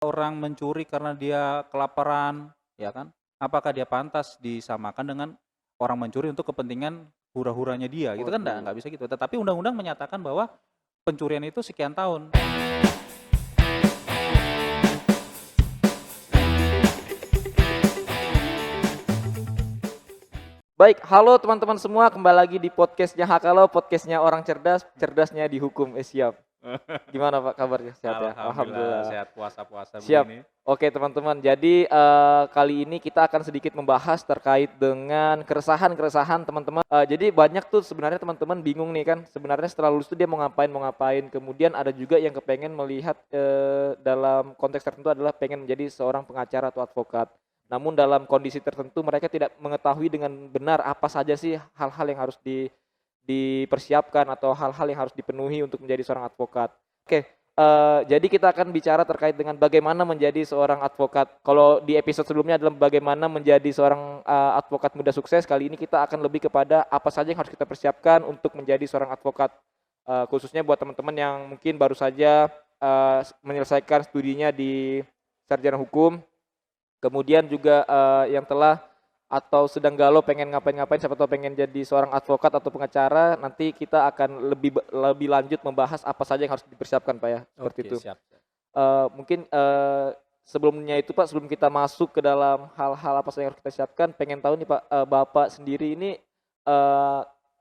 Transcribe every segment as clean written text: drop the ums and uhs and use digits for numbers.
Orang mencuri karena dia kelaparan, ya kan? Apakah dia pantas disamakan dengan orang mencuri untuk kepentingan hura-huranya dia, gitu kan Waduh. nggak bisa gitu. Tetapi undang-undang menyatakan bahwa pencurian itu sekian tahun. Baik, halo teman-teman semua, kembali lagi di podcastnya Hakalo, podcastnya orang cerdas, cerdasnya dihukum. Siap. Gimana Pak kabarnya? Sehat ya? Alhamdulillah Alhamdulillah. sehat, puasa-puasa Siap. begini. Oke teman-teman, jadi kali ini kita akan sedikit membahas terkait dengan keresahan-keresahan teman-teman. Jadi banyak tuh sebenarnya teman-teman bingung nih kan, sebenarnya setelah lulus tuh dia mau ngapain. Kemudian ada juga yang kepengen melihat dalam konteks tertentu adalah pengen menjadi seorang pengacara atau advokat. Namun dalam kondisi tertentu mereka tidak mengetahui dengan benar apa saja sih hal-hal yang harus dipersiapkan atau hal-hal yang harus dipenuhi untuk menjadi seorang advokat. Oke, jadi kita akan bicara terkait dengan bagaimana menjadi seorang advokat. Kalau di episode sebelumnya adalah bagaimana menjadi seorang advokat muda sukses. Kali ini kita akan lebih kepada apa saja yang harus kita persiapkan untuk menjadi seorang advokat. Khususnya buat teman-teman yang mungkin baru saja menyelesaikan studinya di sarjana hukum. Kemudian juga yang telah atau sedang galau pengen ngapain-ngapain, siapa tahu pengen jadi seorang advokat atau pengacara, nanti kita akan lebih lanjut membahas apa saja yang harus dipersiapkan Pak ya, seperti Oke, itu. siap. Mungkin sebelumnya itu Pak, sebelum kita masuk ke dalam hal-hal apa saja yang harus kita siapkan, pengen tahu nih Pak, Bapak sendiri ini eee,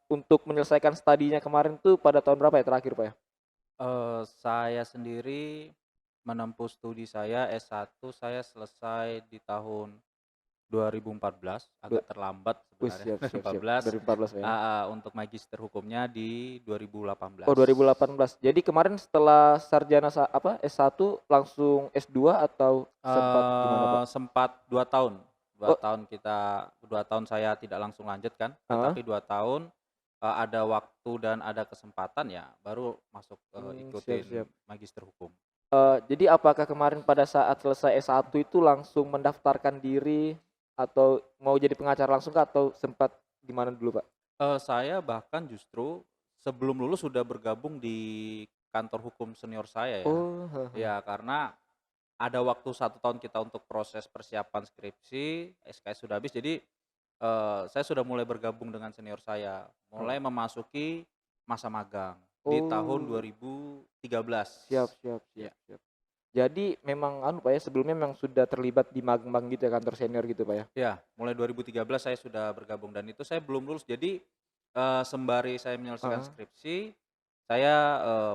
untuk menyelesaikan studinya kemarin tuh pada tahun berapa ya terakhir Pak ya? Saya sendiri menempuh studi saya S1 saya selesai di tahun 2014, Du agak terlambat Wih, sebenarnya siap siap siap, 2014, 2014 Pak ya? untuk magister hukumnya di Oh 2018. 2018. Jadi kemarin setelah sarjana S1 langsung S2 atau sempat gimana, Pak? Sempat 2 tahun, dua Oh, tahun kita 2 tahun saya tidak langsung lanjut kan, heeh, tetapi 2 tahun, ada waktu dan ada kesempatan ya baru masuk, siap ikutin siap. magister hukum. Jadi apakah kemarin pada saat selesai S1 itu langsung mendaftarkan diri atau mau jadi pengacara langsung kah atau sempat gimana dulu, Pak? Saya bahkan justru sebelum lulus sudah bergabung di kantor hukum senior saya ya. Oh, heeh heeh. Ya karena ada waktu 1 tahun kita untuk proses persiapan skripsi, SKS sudah habis jadi, saya sudah mulai bergabung dengan senior saya, Heeh. mulai memasuki masa magang di tahun Oh, 2013. siap siap Ya, siap siap. Jadi memang anu, Pak ya, sebelumnya memang sudah terlibat di magang-magang gitu ya, kantor senior gitu, Pak ya? ya mulai 2013 saya sudah bergabung dan itu saya belum lulus jadi, sembari saya menyelesaikan Heeh. skripsi, saya,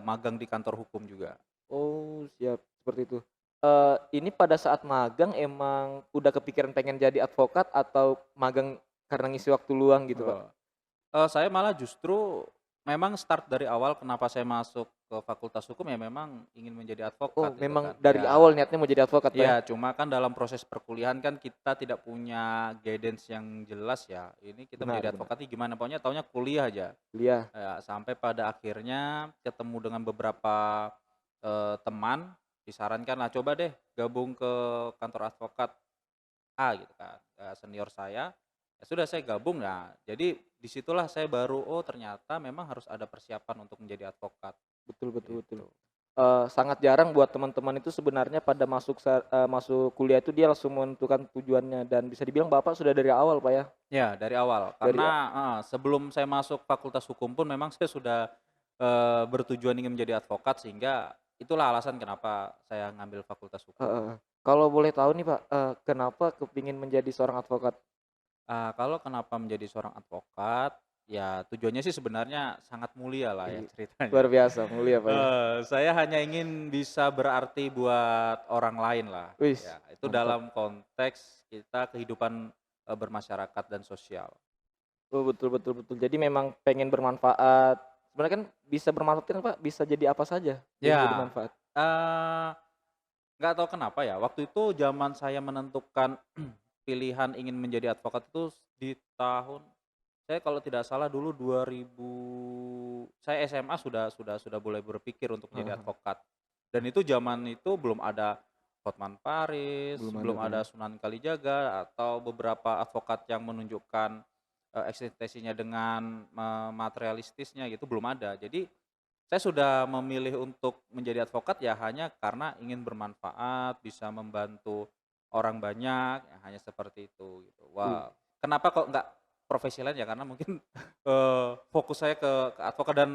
magang di kantor hukum juga. Oh, siap, seperti itu. Ini pada saat magang emang udah kepikiran pengen jadi advokat atau magang karena ngisi waktu luang gitu, Pak? Eee saya malah justru memang start dari awal kenapa saya masuk ke fakultas hukum ya memang ingin menjadi Oh, advokat itu memang kan. dari awal Ya, niatnya mau jadi advokat, Pak ya? iya cuma kan dalam proses perkuliahan kan kita tidak punya guidance yang jelas ya, ini kita Benar menjadi benar. advokat ini gimana, pokoknya taunya kuliah aja. Kuliah. Ya sampai pada akhirnya ketemu dengan beberapa, teman, disarankan, "Lah coba deh gabung ke kantor advokat A," gitu kan, senior saya. Ya sudah saya gabung, nah jadi disitulah saya baru, oh ternyata memang harus ada persiapan untuk menjadi advokat, Betul betul betul. gitu. Sangat jarang buat teman-teman itu sebenarnya pada masuk kuliah itu dia langsung menentukan tujuannya dan bisa dibilang Bapak sudah dari awal, Pak ya? Ya dari awal, Dari karena sebelum saya masuk fakultas hukum pun memang saya sudah, bertujuan ingin menjadi advokat sehingga itulah alasan kenapa saya ngambil fakultas hukum. heeh. Kalau boleh tahu nih, Pak, kenapa kepingin menjadi seorang advokat? Kalau kenapa menjadi seorang advokat, ya tujuannya sih sebenarnya sangat mulia lah ya Luar ceritanya. biasa, mulia, Pak ya? Saya hanya ingin bisa berarti buat orang lain lah, Wis, ya itu mantap. dalam konteks kita kehidupan, bermasyarakat dan sosial. Oh, betul betul betul. Jadi memang pengen bermanfaat. Sebenarnya kan bisa bermanfaat kan, Pak, bisa jadi apa saja yang jadi Ya, manfaat. eee, nggak tahu kenapa ya, waktu itu zaman saya menentukan pilihan ingin menjadi advokat itu di tahun saya kalau tidak salah dulu 2000 saya SMA sudah mulai berpikir untuk menjadi Heeh heeh. advokat. Dan itu zaman itu belum ada Hotman Paris, Belum ada, belum Pak, ya? ada Sunan Kalijaga, atau beberapa advokat yang menunjukkan, eksistensinya dengan materialistisnya gitu, belum ada. Jadi saya sudah memilih untuk menjadi advokat ya hanya karena ingin bermanfaat, bisa membantu orang banyak, ya hanya seperti itu gitu. Wih, Wah, kenapa kok nggak profesi lain ya karena mungkin, fokus saya ke advokat dan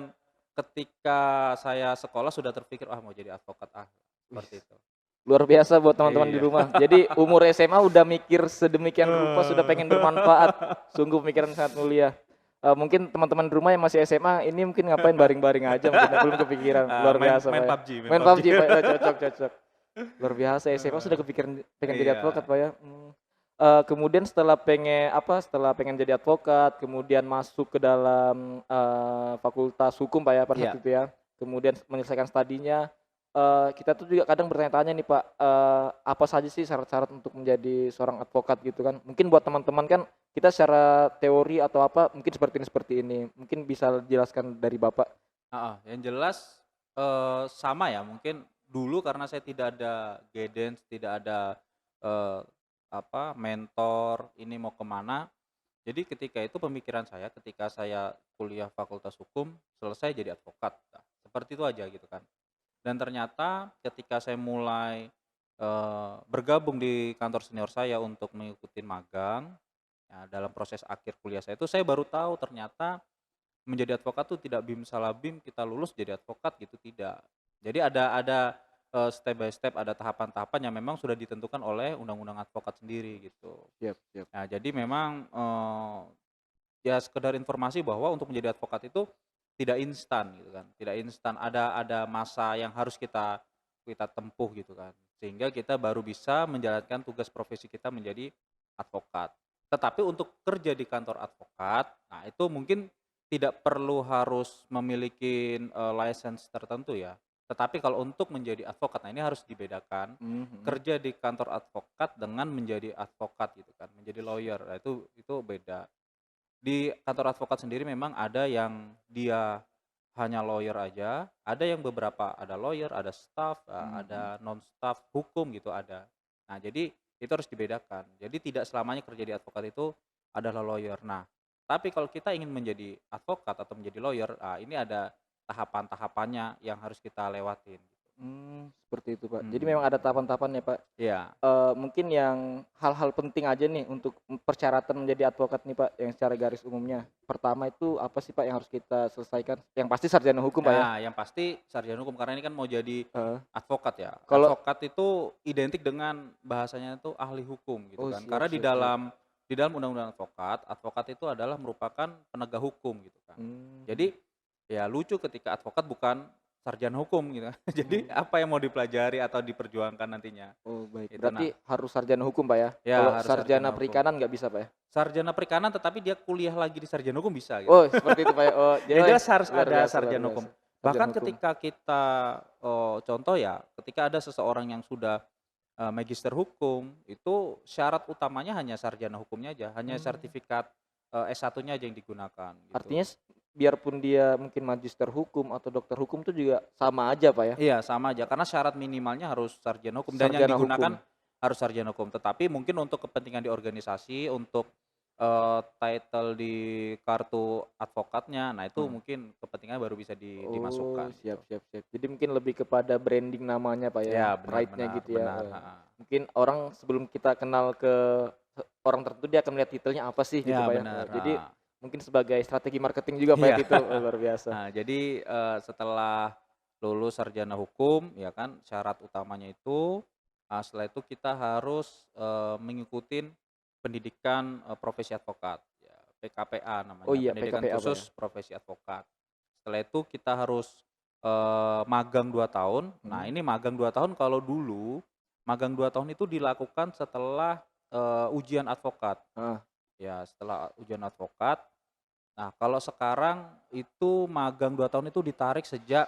ketika saya sekolah sudah terpikir, "Ah, mau jadi advokat ah," wih, seperti itu. luar biasa buat teman-teman di Iya. rumah. Jadi umur SMA udah mikir sedemikian rupa, sudah pengen bermanfaat. Sungguh pemikiran sangat mulia. Mungkin teman-teman di rumah yang masih SMA ini mungkin ngapain baring-baring aja mungkin ya, belum kepikiran. Luar Main biasa, Pak main ya. PUBG main Main PUBG. PUBG, Pak, ya, cocok cocok. Luar biasa SMA sudah Heeh, kepikiran pengen jadi advokat, iya, Pak, ya. Kemudian setelah pengen jadi advokat, kemudian masuk ke dalam, fakultas hukum, Pak, ya, pada saat iya, itu ya. Kemudian menyelesaikan studinya, kita tuh juga kadang bertanya-tanya nih, Pak, apa saja sih syarat-syarat untuk menjadi seorang advokat gitu kan. Mungkin buat teman-teman kan kita secara teori atau apa mungkin seperti ini. Mungkin bisa dijelaskan dari Bapak? heeh, yang jelas, sama ya mungkin dulu karena saya tidak ada guidance, tidak ada, eee, mentor, ini mau kemana. Jadi ketika itu pemikiran saya ketika saya kuliah fakultas hukum, selesai jadi advokat, nah seperti itu aja gitu kan. Dan ternyata ketika saya mulai, bergabung di kantor senior saya untuk mengikuti magang, ya dalam proses akhir kuliah saya itu saya baru tahu ternyata menjadi advokat tuh tidak bim salah bim kita lulus jadi advokat gitu, tidak. Jadi ada, step by step, ada tahapan-tahapan yang memang sudah ditentukan oleh undang-undang advokat sendiri gitu. Siap siap. Nah jadi memang, ya sekedar informasi bahwa untuk menjadi advokat itu tidak instan gitu kan, tidak instan, ada masa yang harus kita kita tempuh gitu kan, sehingga kita baru bisa menjalankan tugas profesi kita menjadi advokat. Tetapi untuk kerja di kantor advokat, nah itu mungkin tidak perlu harus memiliki, license tertentu ya, tetapi kalau untuk menjadi advokat, nah ini harus dibedakan, Mmm, mhm. kerja di kantor advokat dengan menjadi advokat gitu kan, menjadi lawyer, nah itu beda. Di kantor advokat sendiri memang ada yang dia hanya lawyer aja, ada yang beberapa ada lawyer, ada staff, Mmm, mhm. ada non staff hukum gitu ada. Nah jadi itu harus dibedakan. Jadi tidak selamanya kerja di advokat itu adalah lawyer. Nah, tapi kalau kita ingin menjadi advokat atau menjadi lawyer, ini ada tahapan-tahapannya yang harus kita lewatin gitu. Seperti itu, Pak. Jadi memang Mhm, ada tahapan-tahapannya, Pak. iya, Mungkin yang hal-hal penting aja nih untuk persyaratan menjadi advokat nih, Pak, yang secara garis umumnya. Pertama itu apa sih, Pak, yang harus kita selesaikan? Yang pasti sarjana hukum, Pak, ya? nah yang pasti sarjana hukum karena ini kan mau jadi Heeh. advokat ya. Kalau Advokat itu identik dengan bahasanya itu ahli hukum gitu oh, kan. siap Karena siap siap. di dalam undang-undang advokat, advokat itu adalah merupakan penegak hukum gitu kan. Mhm. Jadi ya lucu ketika advokat bukan sarjana hukum gitu kan. Jadi Mmm. apa yang mau dipelajari atau diperjuangkan nantinya. Oh, baik. Itu Berarti nah, harus sarjana hukum, Pak, ya? ya Kalau harus sarjana sarjana hukum. perikanan nggak bisa, Pak, ya? Sarjana perikanan tetapi dia kuliah lagi di sarjana hukum bisa gitu. Oh, seperti itu, Pak, ya? Oh, Yang wes jelas harus luar ada biasa luar sarjana hukum. biasa. Bahkan Sarjana hukum. ketika kita, contoh ya, ketika ada seseorang yang sudah, magister hukum, itu syarat utamanya hanya sarjana hukumnya aja, hanya Mmm. sertifikat, S1-nya aja yang digunakan, Artinya gitu. biarpun dia mungkin magister hukum atau dokter hukum tuh juga sama aja, Pak, ya? Iya, sama aja, karena syarat minimalnya harus sarjana hukum dan yang Sarjana digunakan hukum. harus sarjana hukum. Tetapi mungkin untuk kepentingan di organisasi, untuk, title di kartu advokatnya, nah itu Heeh. mungkin kepentingannya baru bisa Oh, dimasukkan, siap gitu. siap siap. Jadi mungkin lebih kepada branding namanya, Pak, Ya, ya, benar pride-nya benar gitu ya, benar, heeh. mungkin orang sebelum kita kenal ke orang tertentu dia akan melihat titelnya apa sih gitu, Ya Pak, ya. benar, Jadi heeh. mungkin sebagai strategi marketing juga, Pak, ya Iya. titel, oh, luar biasa. Nah, jadi, setelah lulus sarjana hukum, ya kan, syarat utamanya itu, setelah itu kita harus, mengikuti pendidikan, profesi advokat, ya, PKPA Oh namanya, iya, pendidikan PKPA, Pak, ya. khusus profesi advokat. Setelah itu kita harus, magang 2 tahun. Nah, Mhm. ini magang 2 tahun kalau dulu, magang 2 tahun itu dilakukan setelah, ujian advokat. Heeh. Ya, setelah ujian advokat. Nah, kalau sekarang itu magang 2 tahun itu ditarik sejak,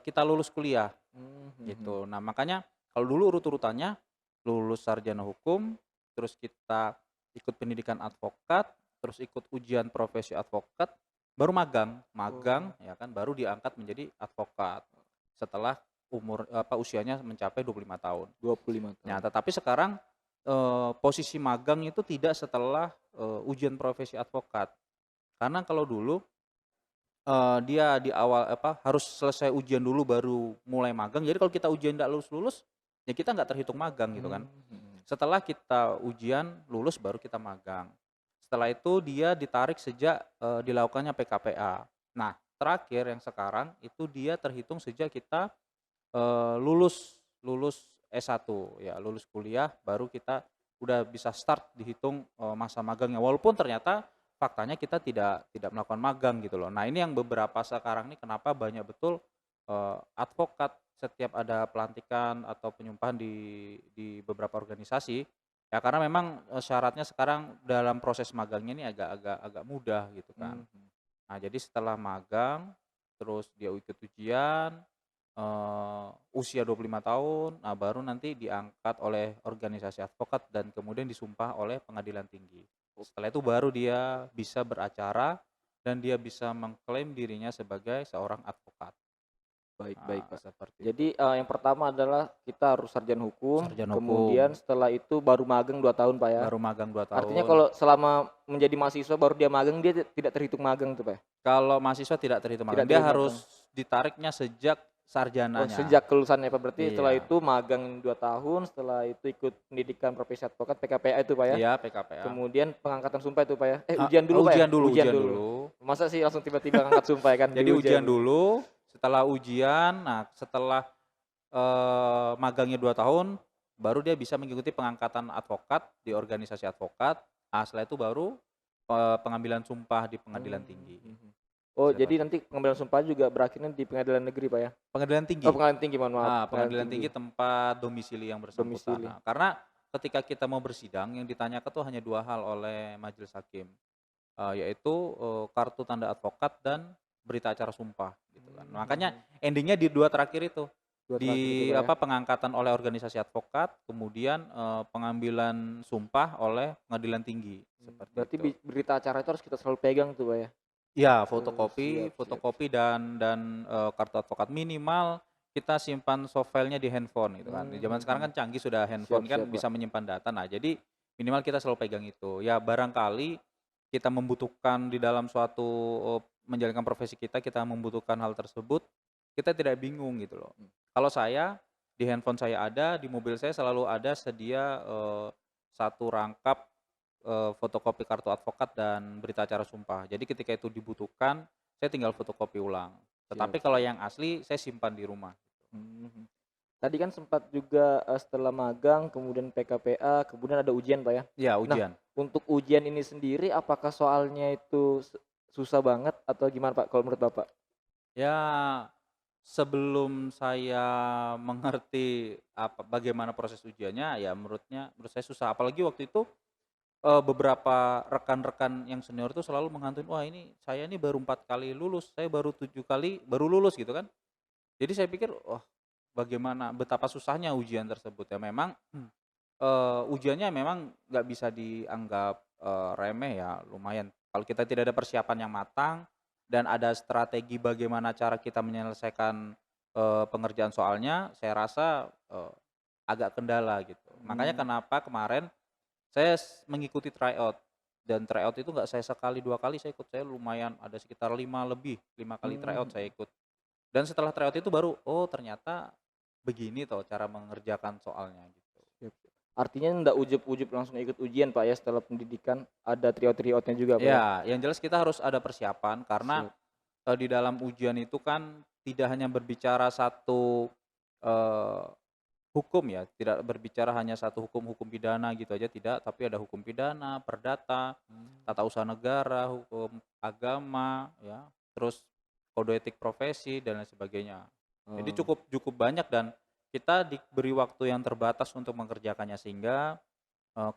kita lulus kuliah, Mmm, mhm. gitu. Nah, makanya kalau dulu urut-urutannya lulus sarjana hukum, terus kita ikut pendidikan advokat, terus ikut ujian profesi advokat, baru magang. Magang, Oh, ya kan, baru diangkat menjadi advokat setelah usianya mencapai 25 tahun. 25 Nah, tahun. tetapi sekarang, posisi magang itu tidak setelah, ujian profesi advokat. Karena kalau dulu Dia di awal harus selesai ujian dulu baru mulai magang. Jadi kalau kita ujian nggak lulus-lulus, ya kita nggak terhitung magang gitu kan. Mhm. Setelah kita ujian lulus baru kita magang. Setelah itu dia ditarik sejak, dilakukannya PKPA. Nah, terakhir yang sekarang itu dia terhitung sejak kita, lulus lulus S1 ya, lulus kuliah baru kita udah bisa start dihitung, masa magangnya. Walaupun ternyata faktanya kita tidak melakukan magang gitu loh. Nah, ini yang beberapa sekarang nih kenapa banyak betul, advokat setiap ada pelantikan atau penyumpahan di beberapa organisasi, ya karena memang, syaratnya sekarang dalam proses magangnya ini agak mudah gitu kan. Mmm. Nah, jadi setelah magang, terus dia ikut ujian, usia 25 tahun, nah baru nanti diangkat oleh organisasi advokat dan kemudian disumpah oleh pengadilan tinggi. Setelah itu baru dia bisa beracara dan dia bisa mengklaim dirinya sebagai seorang advokat. Baik baik, Nah, Pak. seperti itu. Jadi, yang pertama adalah kita harus sarjana hukum, Sarjana kemudian hukum, setelah itu baru magang 2 tahun, Pak, ya? baru magang 2 Artinya tahun. kalau selama menjadi mahasiswa baru dia magang, dia tidak terhitung magang tuh, Pak, ya? Kalau mahasiswa tidak terhitung Tidak magang, dia terhitung magang? harus ditariknya sejak Oh, sarjananya. sejak kelulusannya, Pak, berarti setelah Iya, itu magang 2 tahun, setelah itu ikut pendidikan profesi advokat PKPA itu, Pak, ya? iya PKPA. Kemudian pengangkatan sumpah itu, Pak, ya? Ujian dulu, Pak, ya? Ujian dulu Ujian ujian dulu. dulu. Masa sih langsung tiba-tiba ngangkat sumpah ya kan, Jadi diuji ujian dulu. dulu, setelah ujian, nah setelah, magangnya 2 tahun, baru dia bisa mengikuti pengangkatan advokat di organisasi advokat. Nah, setelah itu baru, pengambilan sumpah di pengadilan tinggi, Mhm. Oh, jadi seperti nanti pengambilan sumpah juga berakhirnya di pengadilan negeri, Pak, ya? pengadilan Oh, tinggi. pengadilan tinggi, mohon maaf, pengadilan Pengadilan tinggi, tinggi tempat domisili yang bersangkutan. domisili. Nah, karena ketika kita mau bersidang yang ditanyakan tuh hanya 2 hal oleh majelis hakim, yaitu, kartu tanda advokat dan berita acara sumpah gitu kan. Makanya Mhm. ending-nya di 2 terakhir itu, 2 terakhir itu, di Pak, ya? pengangkatan oleh organisasi advokat, kemudian, pengambilan sumpah oleh pengadilan tinggi, seperti Berarti itu. berita acara itu harus kita selalu pegang tuh, Pak, ya? Iya, Oh, fotokopi siap siap. fotokopi dan, kartu advokat minimal kita simpan soft file-nya di handphone gitu kan. Di zaman sekarang Mhm. kan canggih sudah Siap handphone kan siap, Pak. bisa menyimpan data. Nah, jadi minimal kita selalu pegang itu. Ya barangkali kita membutuhkan di dalam suatu, menjalankan profesi kita membutuhkan hal tersebut, kita tidak bingung gitu loh. Kalau saya, di handphone saya ada, di mobil saya selalu ada sedia, 1 rangkap fotokopi kartu advokat dan berita acara sumpah. Jadi ketika itu dibutuhkan, saya tinggal fotokopi ulang. Siap Tetapi kalau siap. yang asli saya simpan di rumah. Mhm. Tadi kan sempat juga, setelah magang, kemudian PKPA, kemudian ada ujian, Pak, ya? Iya, Nah, ujian. untuk ujian ini sendiri apakah soalnya itu susah banget atau gimana, Pak, kalau menurut Bapak? Ya, sebelum saya mengerti bagaimana proses ujiannya, ya menurut saya susah. Apalagi waktu itu, beberapa rekan-rekan yang senior itu selalu menghantui, "Wah ini saya ini baru 4 kali lulus, saya baru 7 kali baru lulus," gitu kan. Jadi saya pikir, wah bagaimana betapa susahnya ujian tersebut ya. Memang, ujiannya memang nggak bisa dianggap, remeh ya, lumayan. Kalau kita tidak ada persiapan yang matang dan ada strategi bagaimana cara kita menyelesaikan, pengerjaan soalnya, saya rasa, agak kendala gitu. Makanya Mmm, kenapa kemarin saya mengikuti tryout dan tryout itu nggak saya sekali, 2 kali saya ikut, saya lumayan ada sekitar 5 kali tryout saya mhm. ikut. Dan setelah tryout itu baru, oh ternyata begini toh cara mengerjakan soalnya gitu. Siap siap. Artinya ndak ujug-ujug langsung ikut ujian, Pak, ya, setelah pendidikan, ada tryout-tryout-nya juga, Pak, ya? Ya, yang jelas kita harus ada persiapan karena, Siap. di dalam ujian itu kan tidak hanya berbicara satu, eee, hukum ya, tidak berbicara hanya satu hukum, hukum pidana gitu aja tidak, tapi ada hukum pidana, perdata, Mmm. tata usaha negara, hukum agama ya, terus kode etik profesi dan lain sebagainya. Jadi Oh. cukup cukup banyak dan kita diberi waktu yang terbatas untuk mengerjakannya sehingga,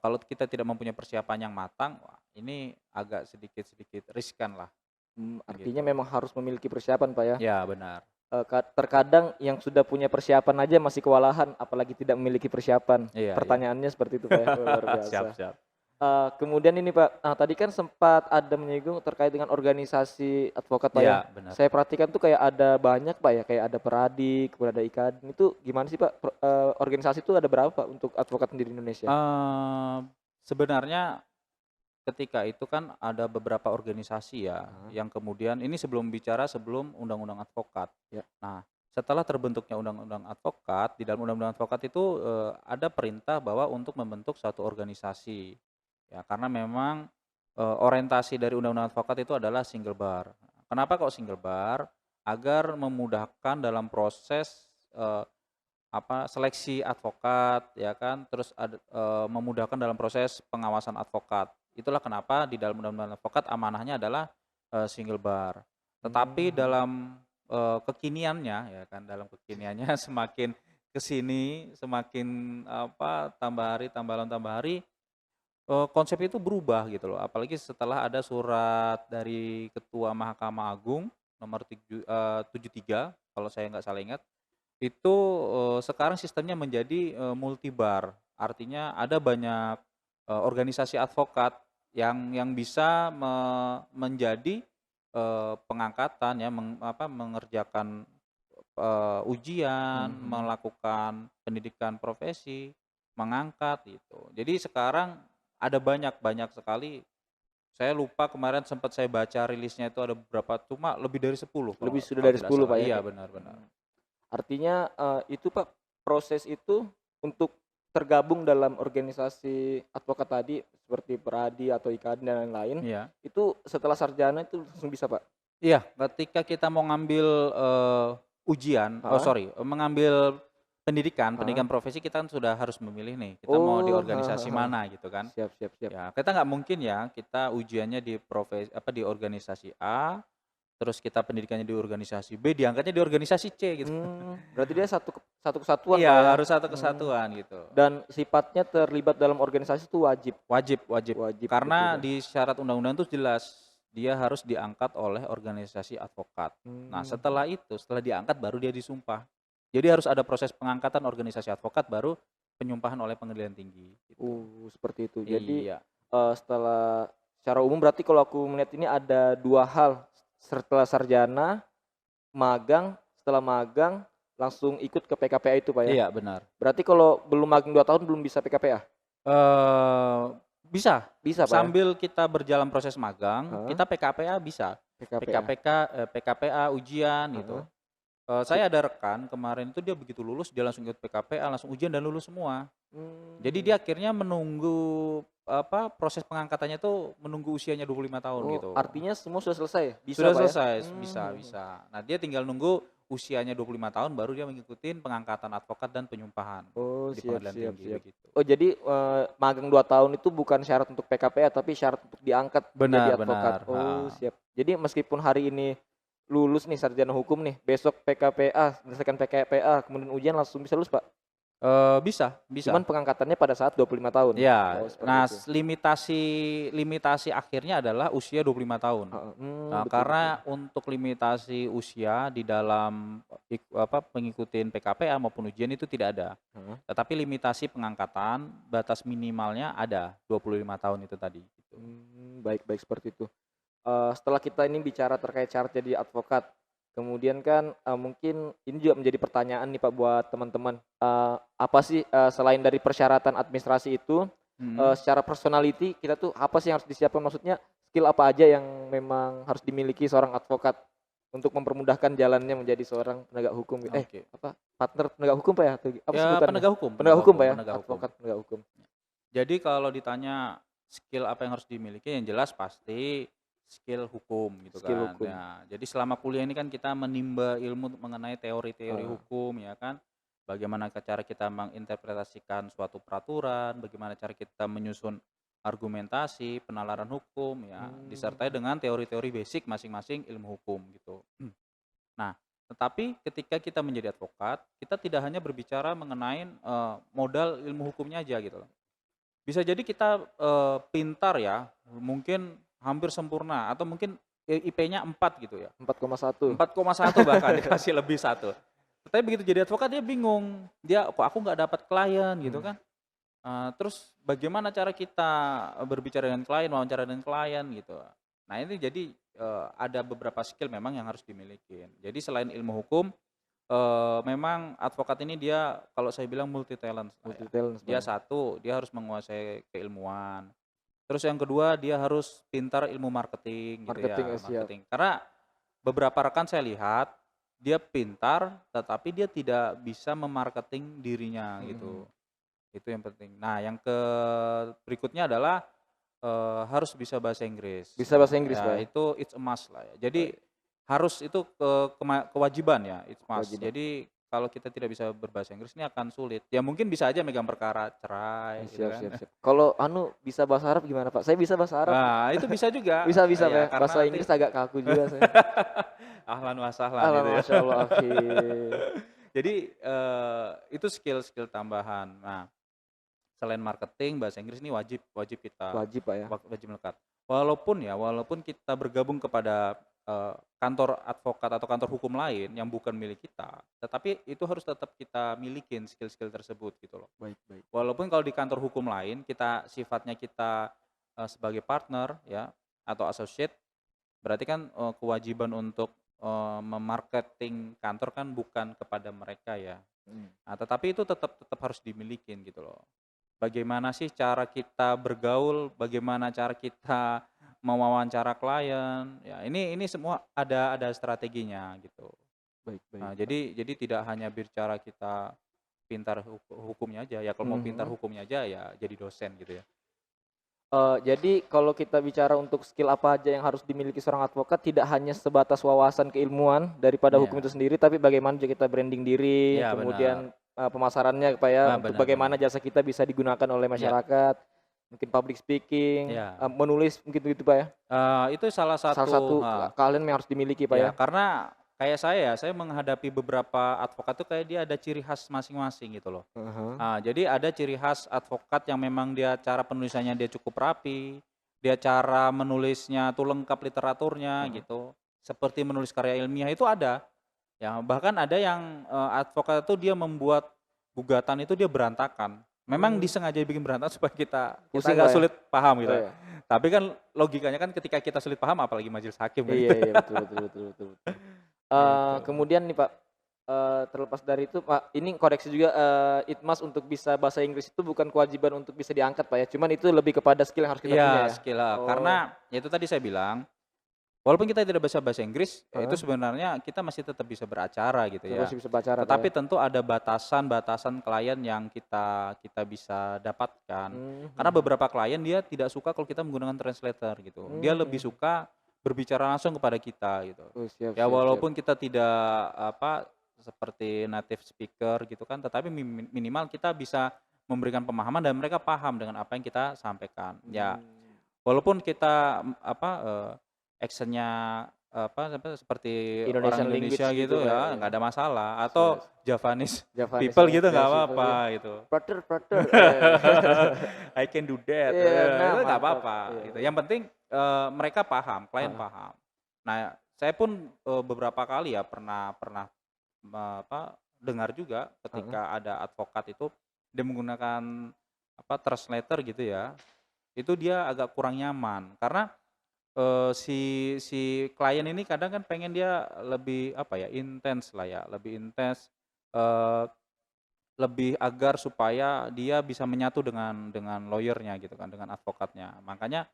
kalau kita tidak mempunyai persiapan yang matang, wah ini agak sedikit-sedikit riskan lah, Artinya begitu. memang harus memiliki persiapan, Pak, ya? Ya benar. Terkadang yang sudah punya persiapan aja masih kewalahan, apalagi tidak memiliki persiapan. Iya iya. Pertanyaannya seperti itu, Pak, ya? Oh, luar Siap biasa. siap. Kemudian ini, Pak, tadi kan sempat ada menyinggung terkait dengan organisasi advokat, Pak, ya? Iya benar. Saya perhatikan tuh kayak ada banyak, Pak, ya, kayak ada Peradi, kemudian ada IKADN, itu gimana sih, Pak, organisasi itu ada berapa, Pak, untuk advokat sendiri di Indonesia? Sebenarnya ketika itu kan ada beberapa organisasi ya, Heeh, yang kemudian ini sebelum undang-undang advokat. ya. Nah, setelah terbentuknya undang-undang advokat, di dalam undang-undang advokat itu, ada perintah bahwa untuk membentuk suatu organisasi. Ya, karena memang, orientasi dari undang-undang advokat itu adalah single bar. Kenapa kok single bar? Agar memudahkan dalam proses, seleksi advokat ya kan, terus memudahkan dalam proses pengawasan advokat. Itulah kenapa di dalam undang-undang advokat amanahnya adalah, single bar. Tetapi Mmm, dalam, kekiniannya ya kan, dalam kekiniannya semakin ke sini, semakin tambah hari, konsep itu berubah gitu loh. Apalagi setelah ada surat dari Ketua Mahkamah Agung nomor 73 kalau saya nggak salah ingat, itu, sekarang sistemnya menjadi, multibar. Artinya ada banyak, organisasi advokat yang bisa menjadi, pengangkatan ya, mengerjakan, ujian, mhm mhm. melakukan pendidikan profesi, mengangkat gitu. Jadi sekarang ada banyak banyak sekali, saya lupa kemarin sempat saya baca rilisnya itu ada beberapa, cuma lebih dari 10 Lebih kalau sudah kalau dari tidak 10 salah. Pak, ya? Iya, benar benar. Mmm. Artinya, itu Pak, proses itu untuk tergabung dalam organisasi advokat tadi seperti Peradi atau IKAD dan lain-lain, Iya. itu setelah sarjana itu langsung bisa Pak? Iya, ketika kita mau ngambil, ujian, oh Heeh sorry, mengambil pendidikan heeh. pendidikan profesi kita kan sudah harus memilih nih, kita mau di Oh, heeh organisasi heeh heeh. mana gitu kan. Siap siap siap. Ya, kita nggak mungkin ya, kita ujiannya di organisasi A, terus kita pendidikannya di organisasi B, diangkatnya di organisasi C gitu. Berarti dia satu kesatuan Iya, Pak, ya? harus satu Mmm, kesatuan gitu. dan sifatnya terlibat dalam organisasi itu wajib Wajib wajib. wajib gitu Karena ya? di syarat undang-undang tuh jelas, dia harus diangkat oleh organisasi advokat. Nah, Mmm, setelah itu, setelah diangkat baru dia disumpah. Jadi harus ada proses pengangkatan organisasi advokat, baru penyumpahan oleh pengadilan tinggi, gitu. seperti itu. Jadi, Iya, setelah secara umum berarti kalau aku melihat ini ada 2 hal, setelah sarjana, magang, setelah magang langsung ikut ke PKPA itu, Pak, ya? iya benar. Berarti kalau belum magang 2 tahun belum bisa PKPA? Eee, bisa, Bisa, Pak, ya? sambil kita berjalan proses magang, Heeh, kita PKPA bisa. PKPA, PKPA ujian gitu. heeh. Saya ada rekan kemarin itu dia begitu lulus, dia langsung ikut PKPA, langsung ujian dan lulus semua. Jadi Mmm, dia akhirnya menunggu, proses pengangkatannya tuh menunggu usianya 25 tahun oh gitu. artinya semua sudah selesai? Bisa, Sudah Pak, ya? selesai, bisa Mhm. bisa. Nah, dia tinggal nunggu usianya 25 tahun baru dia mengikuti pengangkatan advokat dan penyumpahan Oh, di siap pengadilan siap tinggi siap. begitu. Oh, jadi, magang 2 tahun itu bukan syarat untuk PKPA, tapi syarat untuk diangkat Benar menjadi advokat. benar, Oh, heeh. siap. Jadi meskipun hari ini lulus nih sarjana hukum nih, besok PKPA, menyelesaikan PKPA, kemudian ujian langsung bisa lulus, Pak? Bisa Cuman bisa. pengangkatannya pada saat 25 tahun? Iya, Oh, seperti nah itu. limitasi limitasi akhirnya adalah usia 25 tahun. Heeh, betul betul. Karena untuk limitasi usia di dalam, mengikuti PKPA maupun ujian itu tidak ada. Heeh. Tetapi limitasi pengangkatan, batas minimalnya ada, 25 tahun itu tadi, gitu. Baik baik seperti itu. Setelah kita ini bicara terkait syarat jadi advokat, kemudian kan, mungkin ini juga menjadi pertanyaan nih Pak buat teman-teman, apa sih, selain dari persyaratan administrasi itu, Mhm. secara personality kita tuh apa sih yang harus disiapkan? Maksudnya skill apa aja yang memang harus dimiliki seorang advokat untuk mempermudahkan jalannya menjadi seorang penegak hukum? Oke. Partner penegak hukum Pak ya? Atau apa Ya sebutannya? penegak hukum Penegak penegak hukum hukum Pak ya? penegak hukum. Advokat penegak hukum. Jadi kalau ditanya skill apa yang harus dimiliki, yang jelas pasti skill hukum gitu Skill kan. hukum. Ya, jadi selama kuliah ini kan kita menimba ilmu mengenai teori-teori Heeh. hukum ya kan. Bagaimana cara kita menginterpretasikan suatu peraturan, bagaimana cara kita menyusun argumentasi, penalaran hukum ya, disertai Mmm, dengan teori-teori basic masing-masing ilmu hukum gitu. Nah, tetapi ketika kita menjadi advokat, kita tidak hanya berbicara mengenai, modal ilmu hukumnya aja gitu loh. Bisa jadi kita, pintar ya, mungkin hampir sempurna atau mungkin IP-nya 4 gitu ya, 4,1. 4,1 bahkan dikasih lebih 1. Tapi begitu jadi advokat dia bingung, dia, "Kok aku nggak dapat klien?" Gitu Mmm. kan. Terus bagaimana cara kita, berbicara dengan klien, wawancara dengan klien gitu. Nah ini jadi, ada beberapa skill memang yang harus dimiliki. Jadi selain ilmu hukum, memang advokat ini dia kalau saya bilang multi talent lah Multi ya. talents, Pak, Dia ya. satu, dia harus menguasai keilmuan. Terus yang kedua dia harus pintar ilmu marketing gitu Marketing, ya, siap. marketing. Karena beberapa rekan saya lihat, dia pintar tetapi dia tidak bisa memarketing dirinya Mhm. gitu, itu yang penting. Nah yang berikutnya adalah, harus bisa bahasa Inggris. Bisa bahasa Inggris, Pak, Ya ya? itu it's a must lah ya. Oh, Jadi iya, harus itu kewajiban ya, it's must. kewajiban. Jadi kalau kita tidak bisa berbahasa Inggris ini akan sulit. Ya mungkin bisa aja megang perkara cerai gitu Siap, kan. siap, siap. Kalau bisa bahasa Arab gimana, Pak? Saya bisa bahasa Arab. Nah itu bisa juga, Bisa, bisa, Pak, ya ya? karena Bahasa nanti Inggris agak kaku juga saya. ahlan wa sahlan Alah, itu ya. masya Allah, akhir. Jadi, itu skill-skill tambahan. Nah, selain marketing, bahasa Inggris ini wajib wajib kita Wajib, Pak, ya? wajib melekat. Walaupun kita bergabung kepada, kantor advokat atau kantor hukum lain yang bukan milik kita, tetapi itu harus tetap kita milikin skill-skill tersebut gitu loh. Baik, baik. Walaupun kalau di kantor hukum lain sifatnya kita, sebagai partner ya atau associate, berarti kan, kewajiban untuk, me-marketing kantor kan bukan kepada mereka ya. Mhm. Nah, tetapi itu tetap tetap harus dimilikin gitu loh. Bagaimana sih cara kita bergaul, bagaimana cara kita mewawancara klien, ya ini semua ada strateginya gitu. Baik, baik, Nah, Pak. jadi tidak hanya bicara kita pintar hukumnya aja, ya kalau mau pintar Mhm. hukumnya aja ya jadi dosen gitu ya. Jadi kalau kita bicara untuk skill apa aja yang harus dimiliki seorang advokat, tidak hanya sebatas wawasan keilmuan daripada hukum itu Iya, sendiri, tapi bagaimana juga kita branding diri, iya benar. kemudian, pemasarannya Pak ya, Ah, untuk benar bagaimana benar. jasa kita bisa digunakan oleh Iya, masyarakat, mungkin public speaking, iya. menulis mungkin gitu Pak ya? Itu salah Salah satu satu keahlian yang harus dimiliki Pak ya? ya karena kayak saya menghadapi beberapa advokat tuh kayak dia ada ciri khas masing-masing gitu loh. Ah. Jadi ada ciri khas advokat yang memang dia cara penulisannya dia cukup rapi, dia cara menulisnya tuh lengkap literaturnya Heeh. gitu, seperti menulis karya ilmiah itu ada. Ya bahkan ada yang, advokat itu dia membuat gugatan itu dia berantakan. Memang Mmm, disengaja dibikin berantakan supaya kita pusing agak Pak ya? sulit paham Oh gitu. ya. Tapi kan logikanya kan ketika kita sulit paham apalagi majelis hakim kan Iya, gitu. iya, betul, betul, betul, betul, betul. Gitu. Kemudian nih Pak, terlepas dari itu Pak, ini koreksi juga, ITMAS untuk bisa bahasa Inggris itu bukan kewajiban untuk bisa diangkat Pak ya, cuman itu lebih kepada skill yang harus kita punya Iya ya? skill, Oh, karena ya itu tadi saya bilang, walaupun kita tidak bisa bahasa Inggris, ya itu heeh, sebenarnya kita masih tetap bisa beracara gitu kita ya. masih bisa baca Arab Pak ya? Tetapi tentu ada batasan-batasan klien yang kita kita bisa dapatkan. Karena Mhm, beberapa klien dia tidak suka kalau kita menggunakan translator gitu. Dia lebih mhm. suka berbicara langsung kepada kita gitu. Oh, siap, Ya siap, siap. walaupun kita tidak apa seperti native speaker gitu kan, tetapi minimal kita bisa memberikan pemahaman dan mereka paham dengan apa yang kita sampaikan. Ya Mmm, walaupun kita, aksen-nya, seperti orang Indonesian Indonesia language gitu gitu Pak ya? ya, Iya, nggak ada masalah, atau siap. Javanese Javanese people ya, gitu nggak Japanese people apa-apa ya. gitu. Brother, brother, I can do that, iya, nah itu nggak mantap, apa-apa iya, gitu. iya. Yang penting, mereka paham, klien Heeh, paham. Nah, saya pun, beberapa kali ya pernah pernah, dengar juga heeh, ketika ada advokat itu dia menggunakan, translator gitu ya, itu dia agak kurang nyaman karena si si klien ini kadang kan pengen dia lebih, apa ya, intens lah ya, lebih intens, eee, lebih agar supaya dia bisa menyatu dengan lawyer-nya gitu kan, dengan advokatnya. Makanya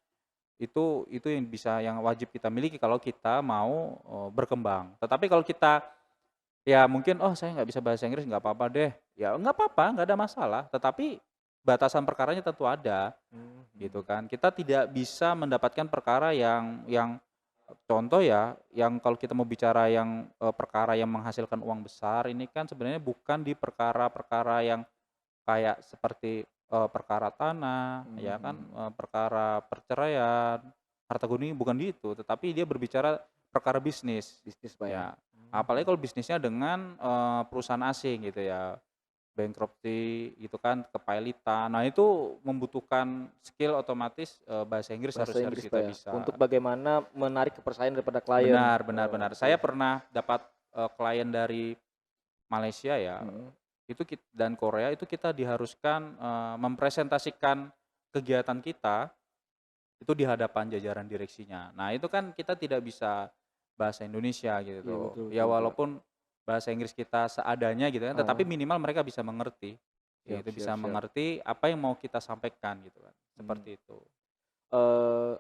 itu yang wajib kita miliki kalau kita mau, berkembang. Tetapi kalau kita ya mungkin, "Oh saya nggak bisa bahasa Inggris, nggak apa-apa deh." Ya nggak apa-apa, nggak ada masalah, tetapi batasan perkaranya tentu ada. Gitu mhm. kan. Kita tidak bisa mendapatkan perkara yang contoh ya, yang kalau kita mau bicara yang, perkara yang menghasilkan uang besar ini kan sebenarnya bukan di perkara-perkara yang kayak seperti, perkara tanah Mhm, ya kan, mhm. perkara perceraian, harta gono bukan di itu, tetapi dia berbicara perkara bisnis, Bisnis Pak ya? ya. Apalagi Mhm. kalau bisnisnya dengan, perusahaan asing gitu ya. Bankruptcy gitu kan, kepailitan. Nah itu membutuhkan skill otomatis, bahasa Inggris harus Bahasa harus Inggris Pak kita ya? Untuk bisa. bagaimana menarik kepercayaan daripada klien? Benar benar Oh, benar. betul, Saya betul. pernah dapat, klien dari Malaysia ya, Mhm. itu dan Korea itu kita diharuskan, mempresentasikan kegiatan kita, itu di hadapan jajaran direksinya. Nah itu kan kita tidak bisa bahasa Indonesia Iya, gitu. betul, Ya betul Pak. walaupun bahasa Inggris kita seadanya gitu kan, tetapi Heeh. minimal mereka bisa mengerti. Siap, Itu siap, bisa siap. mengerti apa yang mau kita sampaikan gitu kan, Mmm. seperti itu.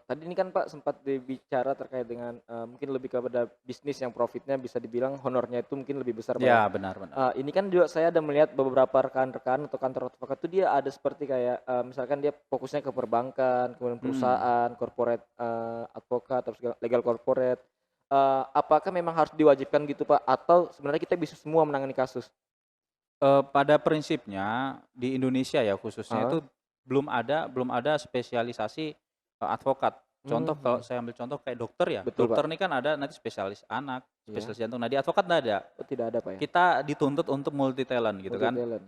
Tadi ini kan Pak sempat dibicara terkait dengan, mungkin lebih kepada bisnis yang profitnya bisa dibilang honornya itu mungkin lebih besar Pak ya. Ya, benar benar. Ini kan juga saya ada melihat beberapa rekan-rekan atau kantor advokat itu dia ada seperti kayak, misalkan dia fokusnya ke perbankan, kemudian Mhm. perusahaan, corporate, advokat atau segala legal corporate. Apakah memang harus diwajibkan gitu Pak? Atau sebenarnya kita bisa semua menangani kasus? Pada prinsipnya di Indonesia ya khususnya Heeh. itu belum ada spesialisasi, advokat. Contoh kalau Mhm. saya ambil contoh kayak dokter ya, Betul Pak. dokter ini kan ada nanti spesialis anak, Iya. spesialis jantung. Nah di advokat nggak ada. Oh tidak ada Pak ya? Kita dituntut untuk multi talent gitu Multi kan. talent.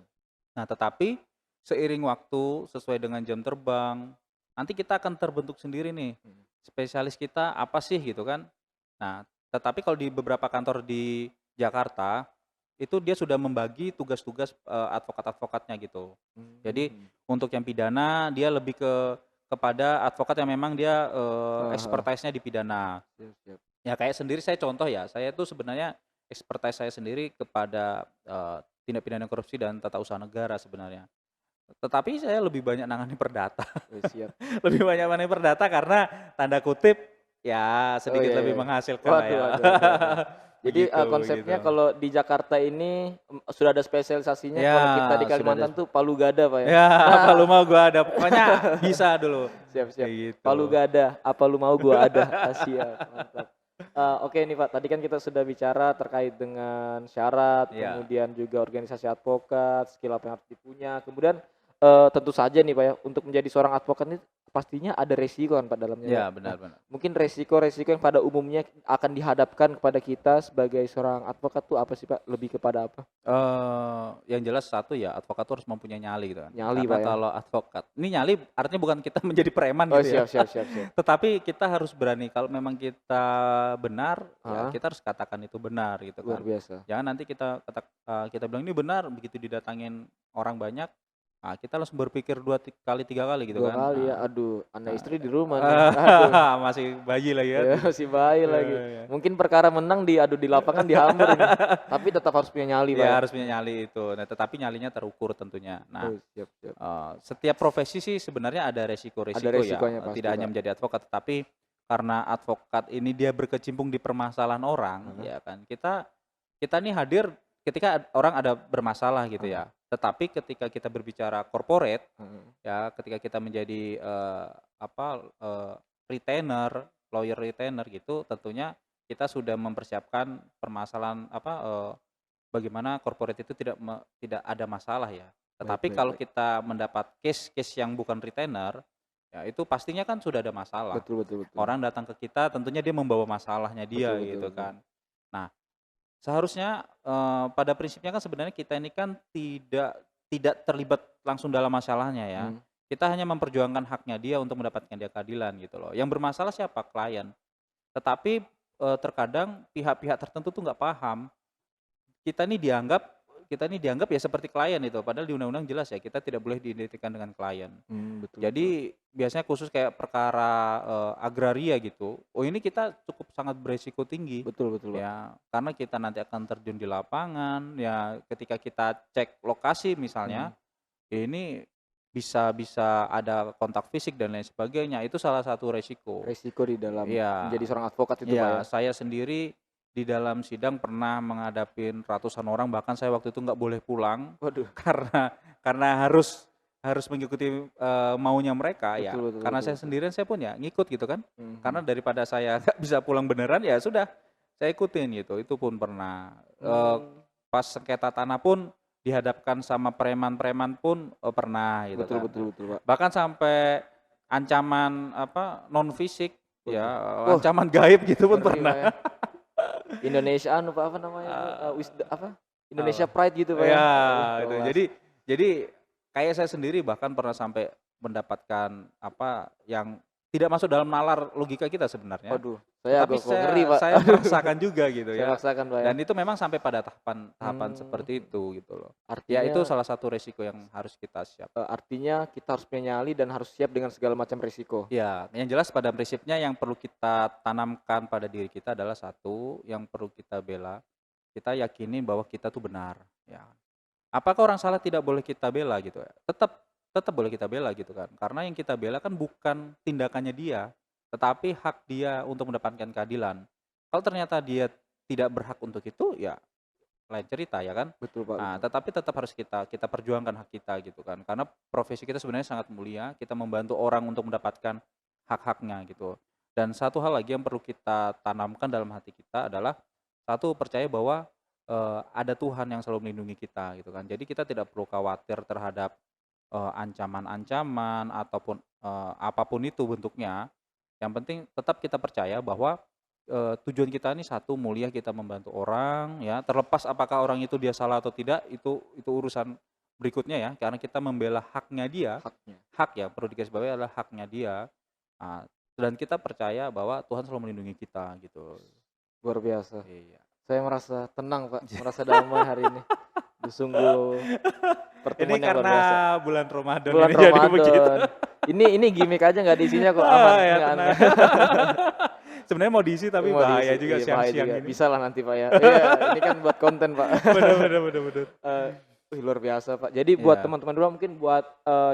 Nah tetapi seiring waktu sesuai dengan jam terbang, nanti kita akan terbentuk sendiri nih, Mhm. spesialis kita apa sih gitu kan. Nah tetapi kalau di beberapa kantor di Jakarta, itu dia sudah membagi tugas-tugas, advokat-advokatnya gitu. Jadi Mmm. untuk yang pidana dia lebih kepada advokat yang memang dia, Heeh heeh. expertise-nya di pidana. Siap siap. Ya kayak sendiri saya contoh ya, saya tuh sebenarnya expertise saya sendiri kepada, tindak pidana korupsi dan tata usaha negara sebenarnya. Tetapi saya lebih banyak nangani perdata, Oh siap. lebih banyak nangani perdata karena tanda kutip, ya Oh sedikit iya iya lebih iya. menghasilkan lah Waduh ya. waduh waduh waduh. Jadi, Begitu begitu. konsepnya kalau di Jakarta ini, sudah ada spesialisasinya, Ya, kalau kita di sudah ada Kalimantan tuh Palu Gada, Pak, ya? ya apa lu mau gua ada, pokoknya bisa dulu, Siap siap. kayak Palu gitu. Gada, apa lu mau gua ada. Siap, mantap. Oke nih Pak, tadi kan kita sudah bicara terkait dengan syarat, Iya kemudian juga organisasi advokat, skill apa yang harus dipunya, kemudian, tentu saja nih Pak ya, untuk menjadi seorang advokat ini pastinya ada resiko kan Pak dalamnya iya, Pak. Nah, benar benar. mungkin resiko-resiko yang pada umumnya akan dihadapkan kepada kita sebagai seorang advokat tuh apa sih Pak? Lebih kepada apa? Yang jelas satu ya, advokat tuh harus mempunyai nyali gitu kan. Nyali Karena Pak ya? kalau advokat ini nyali artinya bukan kita menjadi preman Oh gitu ya. siap siap siap siap. Tetapi kita harus berani kalau memang kita benar, ya Heeh, kita harus katakan itu benar gitu luar kan. biasa. Jangan nanti kita bilang ini benar, begitu didatangin orang banyak, kita langsung berpikir 2 kali, 3 kali gitu 2 kan. kali ya, Nah, aduh, anak nah, istri di rumah nih, aduh. masih bayi lagi kan. Ya masih bayi lagi. Iya. Mungkin perkara menang diadu di lapangan dihammer ini, tapi tetap harus punya nyali, Pak, Iya ya? harus punya nyali itu. Nah, tetapi nyalinya terukur tentunya. Nah, Oh, siap siap. setiap profesi sih sebenarnya ada Ada resiko-resiko ya, resikonya pasti, tidak hanya Pak. menjadi advokat, tetapi karena advokat ini dia berkecimpung di permasalahan orang, Heeh ya kan, kita kita nih hadir ketika orang ada bermasalah gitu heeh ya. Tetapi ketika kita berbicara corporate, heeh. ya ketika kita menjadi, retainer, lawyer retainer gitu, tentunya kita sudah mempersiapkan permasalahan bagaimana corporate itu tidak ada masalah ya. Baik Tetapi baik kalau baik. kita mendapat case-case yang bukan retainer, ya itu pastinya kan sudah ada masalah. Betul betul betul. Orang datang ke kita tentunya dia membawa masalahnya dia Betul betul gitu betul. kan. Nah, seharusnya, pada prinsipnya kan sebenarnya kita ini kan tidak tidak terlibat langsung dalam masalahnya ya. Mhm. Kita hanya memperjuangkan haknya dia untuk mendapatkan dia keadilan gitu loh. Yang bermasalah siapa? Klien. Tetapi, terkadang pihak-pihak tertentu tuh nggak paham. Kita ini dianggap ya seperti klien itu, padahal di undang-undang jelas ya, kita tidak boleh diidentikan dengan klien. Betul betul. Jadi biasanya khusus kayak perkara, agraria gitu, ini kita cukup sangat beresiko tinggi, Betul betul, Pak. ya. Karena kita nanti akan terjun di lapangan, ya ketika kita cek lokasi misalnya, Mhm. ya ini bisa bisa ada kontak fisik dan lain sebagainya, itu salah satu resiko. Resiko di dalam Iya. menjadi seorang advokat itu, Pak, Iya, ya? saya sendiri di dalam sidang pernah menghadapin ratusan orang, bahkan saya waktu itu nggak boleh pulang Waduh. karena harus mengikuti, maunya mereka ya. Betul betul Karena betul saya betul. sendirian saya pun ya ngikut gitu kan. Karena Mhm. daripada saya nggak bisa pulang beneran, ya sudah saya ikutin gitu, itu pun pernah. Mmm. Pas sengketa tanah pun dihadapkan sama preman-preman pun, pernah gitu Betul kan. betul betul, Pak. Bahkan sampai ancaman non fisik ya, Waduh. Wah, ancaman gaib gitu pun ngeri, Pak, pernah. ya. Indonesia anu Pak, apa namanya itu, Eee, apa, apa? Indonesia Pride gitu Pak Iya, ya? itu. Kelas. Jadi kayak saya sendiri bahkan pernah sampai mendapatkan apa, yang tidak masuk dalam nalar logika kita sebenarnya, Waduh, saya tetapi agak kok ngeri saya Pak. saya merasakan juga gitu Saya ya, rasakan Pak ya. dan itu memang sampai pada tahapan tahapan seperti Mmm, itu gitu loh. Ya itu artinya salah satu resiko yang harus kita siap. artinya kita harus punya nyali dan harus siap dengan segala macam risiko. Ya, yang jelas pada prinsipnya yang perlu kita tanamkan pada diri kita adalah satu, yang perlu kita bela, kita yakini bahwa kita tuh benar, ya. Apakah orang salah tidak boleh kita bela gitu ya? Tetap tetap boleh kita bela gitu kan. Karena yang kita bela kan bukan tindakannya dia, tetapi hak dia untuk mendapatkan keadilan. Kalau ternyata dia tidak berhak untuk itu, ya lain cerita ya kan. Betul, Pak, Nah, betul. tetapi tetap harus kita kita perjuangkan hak kita gitu kan. Karena profesi kita sebenarnya sangat mulia, kita membantu orang untuk mendapatkan hak-haknya gitu. Dan satu hal lagi yang perlu kita tanamkan dalam hati kita adalah satu, percaya bahwa ada Tuhan yang selalu melindungi kita gitu kan. Jadi kita tidak perlu khawatir terhadap ancaman-ancaman ataupun apapun itu bentuknya. Yang penting tetap kita percaya bahwa tujuan kita ini satu, mulia, kita membantu orang ya, terlepas apakah orang itu dia salah atau tidak, itu urusan berikutnya ya, karena kita membela haknya dia. Haknya. Hak ya, perlu digarisbawahi adalah haknya dia. Nah, dan kita percaya bahwa Tuhan selalu melindungi kita gitu. Luar biasa. Iya. Saya merasa tenang, Pak, merasa damai hari ini. Sungguh Ini pertemuan yang luar karena biasa. bulan Ramadan Bulan ini jadi begitu. Ramadan. Ini gimmick aja nggak diisinya kok, aman. Ya, Nggak tenang. aneh. Sebenarnya mau diisi tapi Mau bahaya diisi, juga iya, bahaya siang-siang juga. ini. Bisa lah nanti, Pak, ya. Iya, ini kan buat konten, Pak. Bener. Luar biasa, Pak. Jadi buat Iya. teman-teman dulu, mungkin buat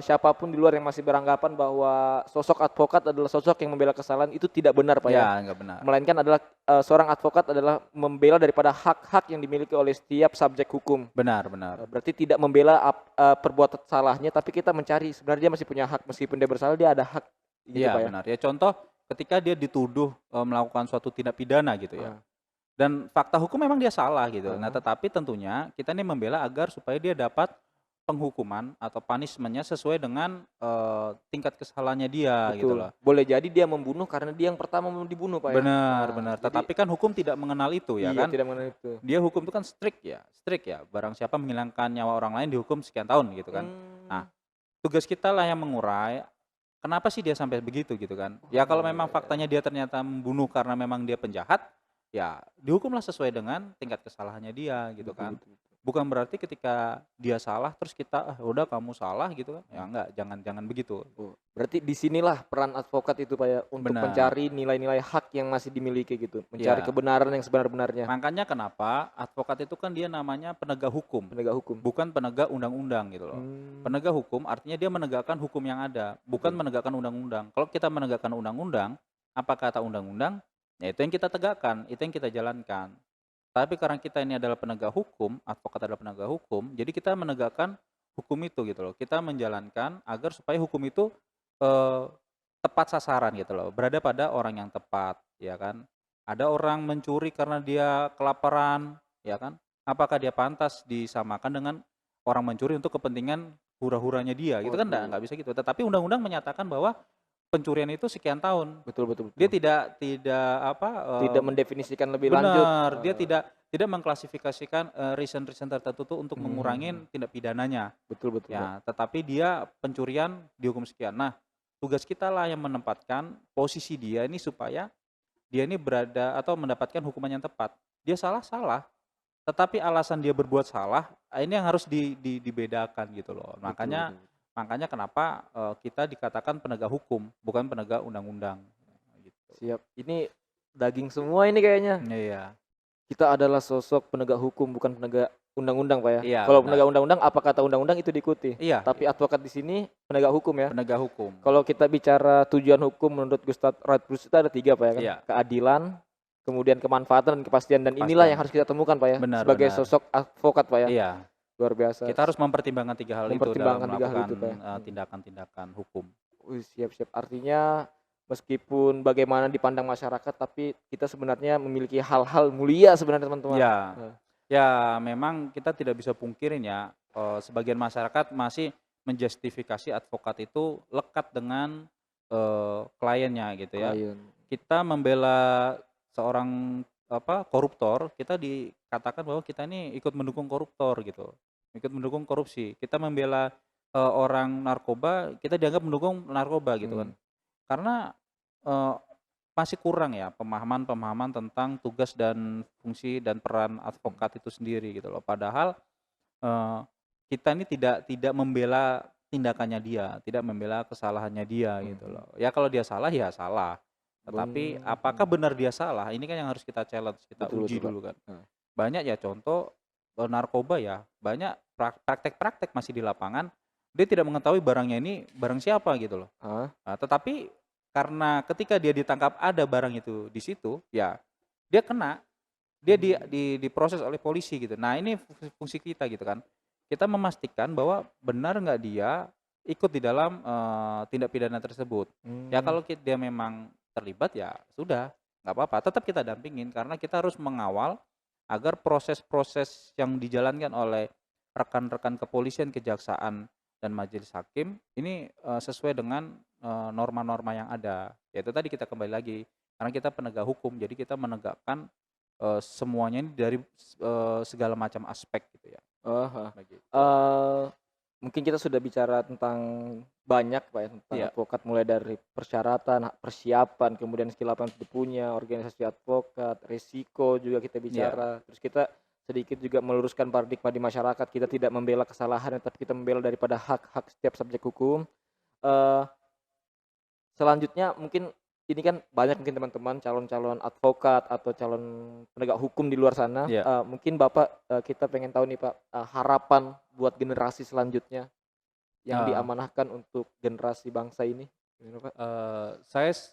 siapapun di luar yang masih beranggapan bahwa sosok advokat adalah sosok yang membela kesalahan, itu tidak benar, Pak, ya. Ya, nggak benar. Melainkan adalah seorang advokat adalah membela daripada hak-hak yang dimiliki oleh setiap subjek hukum. Benar. Berarti tidak membela perbuatan salahnya, tapi kita mencari sebenarnya dia masih punya hak, meskipun dia bersalah dia ada hak, gitu, Iya, Pak, ya. benar. Ya contoh ketika dia dituduh melakukan suatu tindak pidana gitu ya. Ah. Dan fakta hukum memang dia salah gitu. Nah, Ah. tetapi tentunya kita ini membela agar supaya dia dapat penghukuman atau punishment-nya sesuai dengan tingkat kesalahannya dia gitu Betul. loh. Boleh jadi dia membunuh karena dia yang pertama mau dibunuh, Pak, ya. Benar. Jadi Tetapi kan hukum tidak mengenal itu ya iya, kan. tidak mengenal itu. Dia hukum itu kan strict ya. Barang siapa menghilangkan nyawa orang lain dihukum sekian tahun gitu kan. Nah, tugas kita lah yang mengurai kenapa sih dia sampai begitu gitu kan. Ya kalau memang faktanya dia ternyata membunuh karena memang dia penjahat, ya dihukumlah sesuai dengan tingkat kesalahannya dia gitu kan. Betul. Bukan berarti ketika dia salah terus kita udah kamu salah gitu kan. Ya enggak, jangan begitu. Oh, berarti disinilah peran advokat itu, Pak, ya, untuk Benar. mencari nilai-nilai hak yang masih dimiliki gitu, mencari Iya. kebenaran yang sebenar-benarnya, Makanya kenapa advokat itu kan dia namanya penegak hukum, penegak hukum. bukan penegak undang-undang gitu loh. Penegak hukum artinya dia menegakkan hukum yang ada, bukan menegakkan undang-undang. Kalau kita menegakkan undang-undang, apa kata undang-undang? Ya itu yang kita tegakkan, itu yang kita jalankan. Tapi karena kita ini adalah penegak hukum, advokat adalah penegak hukum, jadi kita menegakkan hukum itu gitu loh. Kita menjalankan agar supaya hukum itu tepat sasaran gitu loh, berada pada orang yang tepat, ya kan. Ada orang mencuri karena dia kelaparan, ya kan. Apakah dia pantas disamakan dengan orang mencuri untuk kepentingan hura-huranya dia? Gitu kan Waduh. nggak bisa gitu. Tetapi undang-undang menyatakan bahwa pencurian itu sekian tahun. Betul. Dia tidak Tidak mendefinisikan lebih lanjut. benar, dia tidak mengklasifikasikan reason tertentu tuh untuk mengurangi tindak pidananya. Betul, Pak. Ya, tetapi dia pencurian dihukum sekian. Nah, tugas kita lah yang menempatkan posisi dia ini supaya dia ini berada atau mendapatkan hukuman yang tepat. Dia salah, tetapi alasan dia berbuat salah, ini yang harus dibedakan gitu loh. Makanya kenapa kita dikatakan penegak hukum, bukan penegak undang-undang. Gitu. Siap. Ini daging semua ini kayaknya. Iya. Kita adalah sosok penegak hukum, bukan penegak undang-undang, Pak, ya. Iya, Kalau benar. penegak undang-undang, apa kata undang-undang itu diikuti. Iya. Tapi advokat di sini penegak hukum, ya. Penegak hukum. Kalau kita bicara tujuan hukum menurut Gustav Radbruch itu ada 3, Pak, ya kan? Iya. Keadilan, kemudian kemanfaatan dan kepastian. Dan inilah yang harus kita temukan, Pak, ya. Benar, sebagai benar. sosok advokat, Pak, ya. Iya. Luar biasa. Kita harus mempertimbangkan 3 hal itu dalam Mempertimbangkan 3 hal melakukan itu, Pak, ya. tindakan-tindakan hukum. Siap. Artinya meskipun bagaimana dipandang masyarakat, tapi kita sebenarnya memiliki hal-hal mulia sebenarnya, teman-teman. Ya. Nah. Ya, memang kita tidak bisa pungkirin ya, sebagian masyarakat masih menjustifikasi advokat itu lekat dengan kliennya gitu ya. Klien. Kita membela seorang koruptor, kita dikatakan bahwa kita ini ikut mendukung koruptor gitu, ikut mendukung korupsi. Kita membela orang narkoba, kita dianggap mendukung narkoba gitu kan. Karena masih kurang ya pemahaman tentang tugas dan fungsi dan peran advokat itu sendiri gitu loh. Padahal kita ini tidak membela tindakannya dia, tidak membela kesalahannya dia gitu loh. Ya kalau dia salah ya salah. Tetapi apakah benar dia salah? Ini kan yang harus kita challenge, kita Betul, uji Pak. dulu kan. Banyak ya contoh narkoba ya, banyak praktek-praktek masih di lapangan dia tidak mengetahui barangnya ini barang siapa gitu loh. Heeh. Nah, tetapi karena ketika dia ditangkap ada barang itu di situ, ya dia kena, dia diproses oleh polisi gitu. Nah, ini fungsi kita gitu kan. Kita memastikan bahwa benar nggak dia ikut di dalam tindak pidana tersebut. Ya Mmm. kalau dia memang terlibat ya sudah, nggak apa-apa. Tetap kita dampingin karena kita harus mengawal agar proses-proses yang dijalankan oleh rekan-rekan kepolisian, kejaksaan, dan majelis hakim ini sesuai dengan norma-norma yang ada. Yaitu tadi kita kembali lagi karena kita penegak hukum, jadi kita menegakkan semuanya ini dari segala macam aspek gitu ya, Oh, heeh. begitu. Eee, Mungkin kita sudah bicara tentang banyak Pak ya, tentang Iya, advokat mulai dari persyaratan, persiapan, kemudian skill apa yang harus dipunya, organisasi advokat, resiko juga kita iya, bicara. Terus kita sedikit juga meluruskan paradigma di masyarakat, kita tidak membela kesalahan, tapi kita membela daripada hak-hak setiap subjek hukum. Eee Selanjutnya mungkin ini kan banyak mungkin teman-teman calon-calon advokat atau calon penegak hukum di luar sana, iya. mungkin Bapak, kita pengen tahu nih Pak, harapan buat generasi selanjutnya yang Eee diamanahkan untuk generasi bangsa ini, gimana Pak?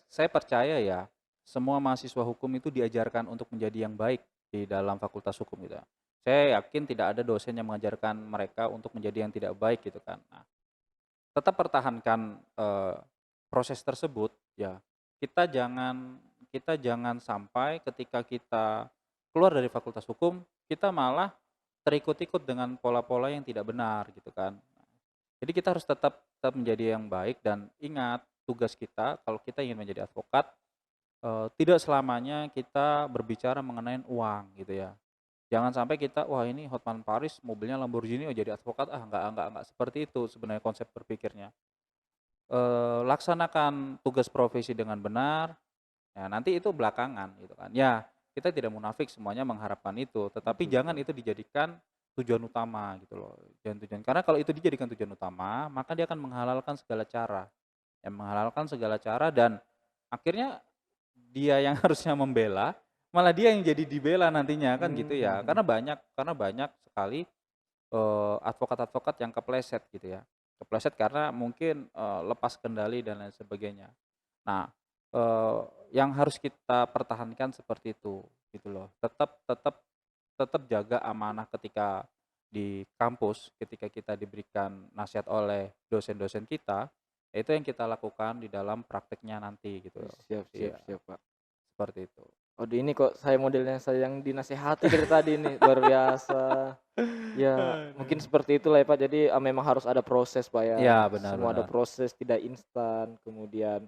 saya percaya ya, semua mahasiswa hukum itu diajarkan untuk menjadi yang baik di dalam fakultas hukum gitu ya. Saya yakin tidak ada dosen yang mengajarkan mereka untuk menjadi yang tidak baik gitu kan. Nah, tetap pertahankan proses tersebut ya. Kita jangan sampai ketika kita keluar dari fakultas hukum, kita malah terikut-ikut dengan pola-pola yang tidak benar gitu kan. Jadi kita harus tetap tetap menjadi yang baik dan ingat tugas kita kalau kita ingin menjadi advokat, tidak selamanya kita berbicara mengenai uang gitu ya. Jangan sampai kita, "Wah ini Hotman Paris mobilnya Lamborghini, oh jadi advokat." Ah, enggak seperti itu sebenarnya konsep berpikirnya. Laksanakan tugas profesi dengan benar, ya nanti itu belakangan gitu kan. Ya, kita tidak munafik semuanya mengharapkan itu, tetapi Betul jangan Pak. itu dijadikan tujuan utama gitu loh, karena kalau itu dijadikan tujuan utama, maka dia akan menghalalkan segala cara. Ya menghalalkan segala cara dan akhirnya dia yang harusnya membela, malah dia yang jadi dibela nantinya kan gitu Mmm, ya. mhm mhm. Karena banyak sekali advokat-advokat yang kepleset gitu ya. Kepleset karena mungkin lepas kendali dan lain sebagainya. Nah, eee, yang harus kita pertahankan seperti itu, gitu loh. Tetap tetap tetap jaga amanah ketika di kampus, ketika kita diberikan nasihat oleh dosen-dosen kita, itu yang kita lakukan di dalam prakteknya nanti gitu Wih, loh. siap siap Iya, siap Pak. seperti itu. Waduh ini kok saya modelnya saya yang dinasehati dari tadi nih, luar biasa. Ya, mungkin Aduh. seperti itulah ya Pak, jadi, memang harus ada proses Pak ya, Iya, benar semua ada benar. proses, tidak instan, kemudian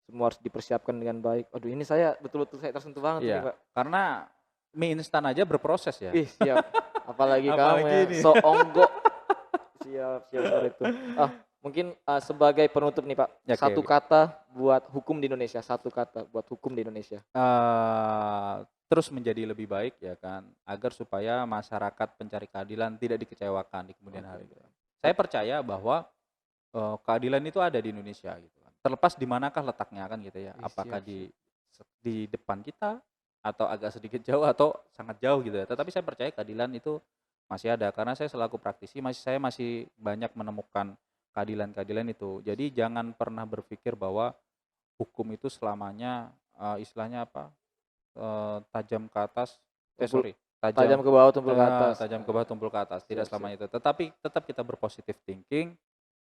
semua harus dipersiapkan dengan baik. Aduh ini saya betul-betul saya tersentuh banget ini Iya, Pak. karena mie instan aja berproses ya. Ih siap, apalagi kamu Apalagi ya, ini. so onggo. Siap siap soal itu. Mungkin, sebagai penutup nih Pak, Ya, oke satu oke. kata buat hukum di Indonesia, satu kata buat hukum di Indonesia. Terus menjadi lebih baik ya kan, agar supaya masyarakat pencari keadilan tidak dikecewakan di kemudian Oke. hari gitu kan. Saya percaya bahwa, keadilan itu ada di Indonesia gitu kan, terlepas di manakah letaknya kan gitu ya, Wih, apakah siap siap. di depan kita, atau agak sedikit jauh, atau sangat jauh gitu ya. Tetapi saya percaya keadilan itu masih ada, karena saya selaku praktisi saya masih banyak menemukan keadilan-keadilan itu. Jadi jangan pernah berpikir bahwa hukum itu selamanya, istilahnya apa, tajam ke atas, Tumpul sorry, tajam tajam ke bawah, tumpul ke atas. tajam ke bawah tumpul ke atas, tidak Siap siap. selamanya itu. Tetapi tetap kita berpositif thinking,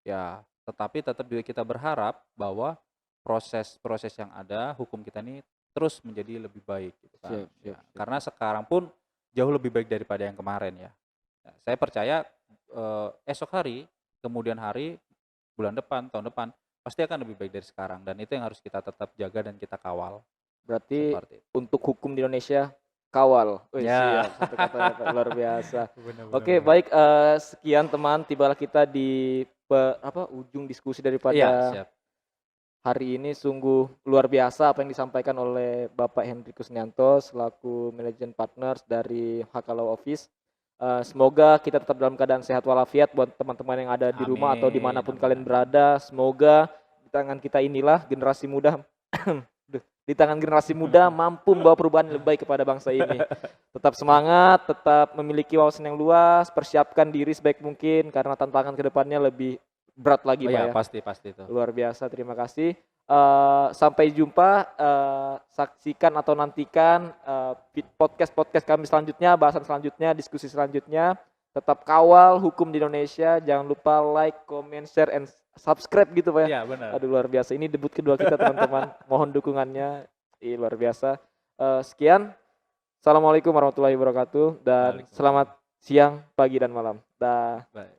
ya tetapi tetap juga kita berharap bahwa proses-proses yang ada, hukum kita ini terus menjadi lebih baik gitu kan, Siap ya. siap siap, Karena Pak. sekarang pun jauh lebih baik daripada yang kemarin ya. Ya, saya percaya, esok hari, kemudian hari, bulan depan, tahun depan, pasti akan lebih baik dari sekarang dan itu yang harus kita tetap jaga dan kita kawal, Berarti seperti itu. untuk hukum di Indonesia, kawal. Wih, Ya. siap, satu kata ya, Pak, luar biasa. Benar benar Oke, benar. baik, sekian teman, tibalah kita di ujung diskusi Iya, daripada siap. hari ini. Sungguh luar biasa apa yang disampaikan oleh Bapak Henry Kusnianto selaku Managing Partners dari Hakalau Office. Semoga kita tetap dalam keadaan sehat walafiat buat teman-teman yang ada di rumah atau Amin dimanapun amin kalian amin. berada. Semoga di tangan kita inilah generasi muda Duh, di tangan generasi muda mampu membawa perubahan yang lebih baik kepada bangsa ini. Tetap semangat, tetap memiliki wawasan yang luas, persiapkan diri sebaik mungkin karena tantangan ke depannya lebih berat lagi Oh Pak ya, ya. pasti itu. Luar biasa, terima kasih. Sampai jumpa, saksikan atau nantikan podcast kami selanjutnya, bahasan selanjutnya, diskusi selanjutnya. Tetap kawal hukum di Indonesia, jangan lupa like, comment, share, and subscribe gitu Pak ya. Iya, benar. Aduh luar biasa, ini debut kedua kita teman-teman, mohon dukungannya, luar biasa. Sekian, Assalamualaikum warahmatullahi wabarakatuh, dan Waalaikumsalam. selamat siang, pagi, dan malam. Dah. Baik.